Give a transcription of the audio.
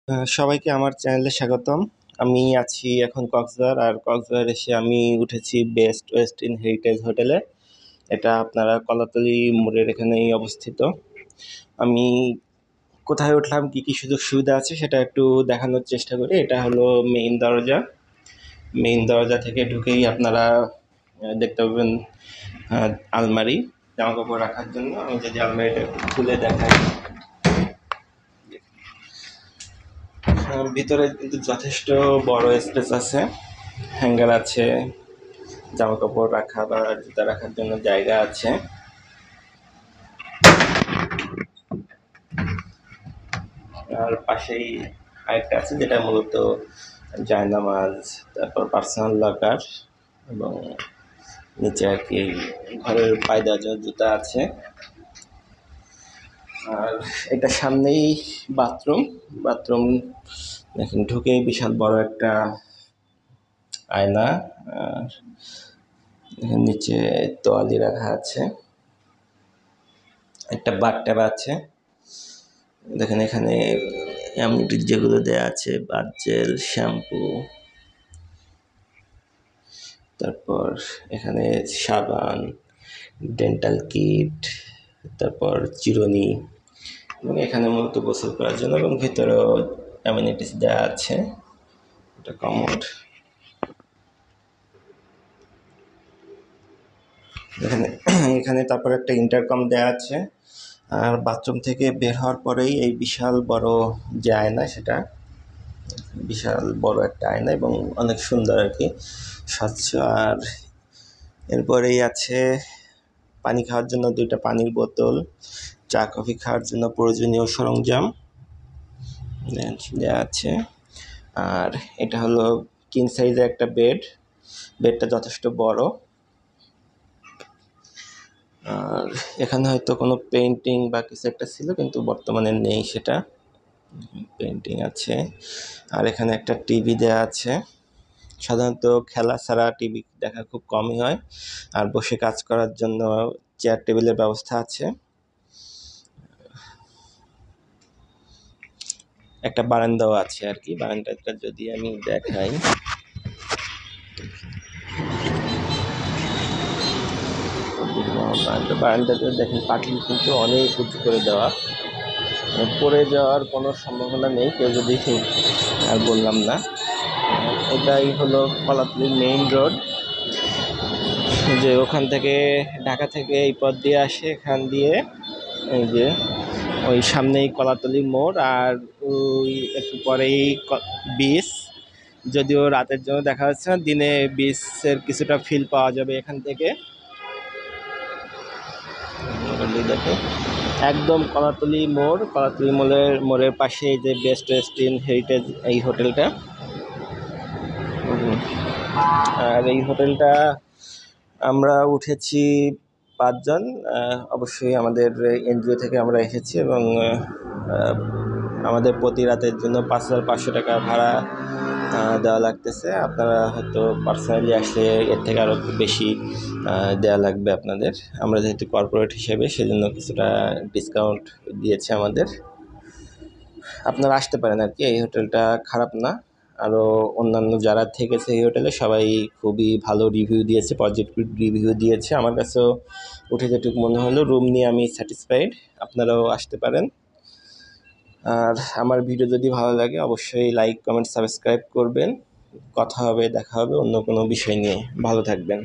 সবাইকে আমার চ্যানেলে স্বাগতম। আমি আছি এখন কক্সবাজার, আর কক্সবাজার এসে আমি উঠেছি বেস্ট ওয়েস্ট ইন হেরিটেজ হোটেলে। এটা আপনারা কলাতলি মোড়ের এখানেই অবস্থিত। আমি কোথায় উঠলাম, কি কি সুযোগ সুবিধা আছে সেটা একটু দেখানোর চেষ্টা করি। এটা হলো মেইন দরজা। মেইন দরজা থেকে ঢুকেই আপনারা দেখতে পাবেন আলমারি, জামা কাপড় রাখার জন্য। আমি যদি আলমারিটা একটু খুলে দেখাই, ভিতরে কিন্তু যথেষ্ট বড় স্পেস আছে, হ্যাঙ্গার আছে, জামা কাপড় রাখা বা জুতা রাখার জন্য জায়গা আছে। আর পাশেই আরেকটা আছে যেটা মূলত জায়নামাজ, তারপর পার্সোনাল লকার, এবং নিচে আর কি ঘরের পায়ে দেওয়ার জন্য জুতা আছে। আর এটা সামনেই বাথরুম। বাথরুম দেখেন, ঢুকেই বিশাল বড় একটা আয়না, আর নিচে তোয়ালি রাখা আছে, একটা বাথটব আছে। দেখেন এখানে অ্যামিনিটিস যেগুলো দেওয়া আছে, বাথ জেল, শ্যাম্পু, তারপর এখানে সাবান, ডেন্টাল কিট, তারপর চিরুনি, এবং এখানে মূলত গোসল করার জন্য, এবং ভিতরেও অ্যামিনিটিস দেওয়া আছে। এটা কমোড। এখানে এখানে তারপর একটা ইন্টারকম দেওয়া আছে। আর বাথরুম থেকে বের হওয়ার পরেই এই বিশাল বড় যে আয়না, সেটা বিশাল বড় একটা আয়না এবং অনেক সুন্দর আর কি, স্বচ্ছ। আর এরপরেই আছে পানি খাওয়ার জন্য দুইটা পানির বোতল, চা কফি খাওয়ার জন্য প্রয়োজনীয় সরঞ্জাম দেওয়া আছে। আর এটা হলো কিং সাইজের একটা বেড। বেডটা যথেষ্ট বড়। আর এখানে হয়তো কোনো পেন্টিং বা কিছু একটা ছিল, কিন্তু বর্তমানে নেই সেটা। পেন্টিং আছে। আর এখানে একটা টিভি দেওয়া আছে। সাধারণত খেলা ছাড়া টিভি দেখা খুব কমই হয়। আর বসে কাজ করার জন্য চেয়ার টেবিলের ব্যবস্থা আছে। একটা বারান্দাও আছে আর কি। বারান্দাটা যদি আমি দেখাই, বারান্দাতে দেখেন পাখিল কিন্তু অনেক উঁচু করে দেওয়া, পড়ে যাওয়ার কোনো সম্ভাবনা নেই কেউ যদি, আর বললাম না। এটাই হলো কলাতলির মেইন রোড, যে ওখান থেকে ঢাকা থেকে এই পথ দিয়ে আসে, এখান দিয়ে এই যে ওই সামনেই কলাতলি মোড়, আর ওই একটু পরেই বিচ। যদিও রাতের জন্য দেখা যাচ্ছে না, দিনে বিচের কিছুটা ফিল পাওয়া যাবে এখান থেকে। দেখো একদম কলাতলি মোড়, কলাতলি মোড়ের পাশে এই যে বেস্ট ওয়েস্ট ইন হেরিটেজ এই হোটেলটা। আর এই হোটেলটা আমরা উঠেছি 5 জন। অবশ্যই আমাদের এনজিও থেকে আমরা এসেছি, এবং আমাদের প্রতি রাতের জন্য 5,500 টাকা ভাড়া দেওয়া লাগতেছে। আপনারা হয়তো পার্সোনালি আসলে এর থেকে আরও বেশি দেওয়া লাগবে আপনাদের। আমরা যেহেতু কর্পোরেট হিসেবে, সেজন্য কিছুটা ডিসকাউন্ট দিয়েছে আমাদের। আপনারা আসতে পারেন আর কি, এই হোটেলটা খারাপ না। আরও অন্যান্য যারা থেকেছে এই হোটেলে সবাই খুবই ভালো রিভিউ দিয়েছে, পজিটিভ রিভিউ দিয়েছে। আমার কাছেও উঠে যেটুকু মনে হলো, রুম নিয়ে আমি স্যাটিসফাইড। আপনারাও আসতে পারেন। আর আমার ভিডিও যদি ভালো লাগে অবশ্যই লাইক, কমেন্ট, সাবস্ক্রাইব করবেন। কথা হবে, দেখা হবে অন্য কোনো বিষয় নিয়ে। ভালো থাকবেন।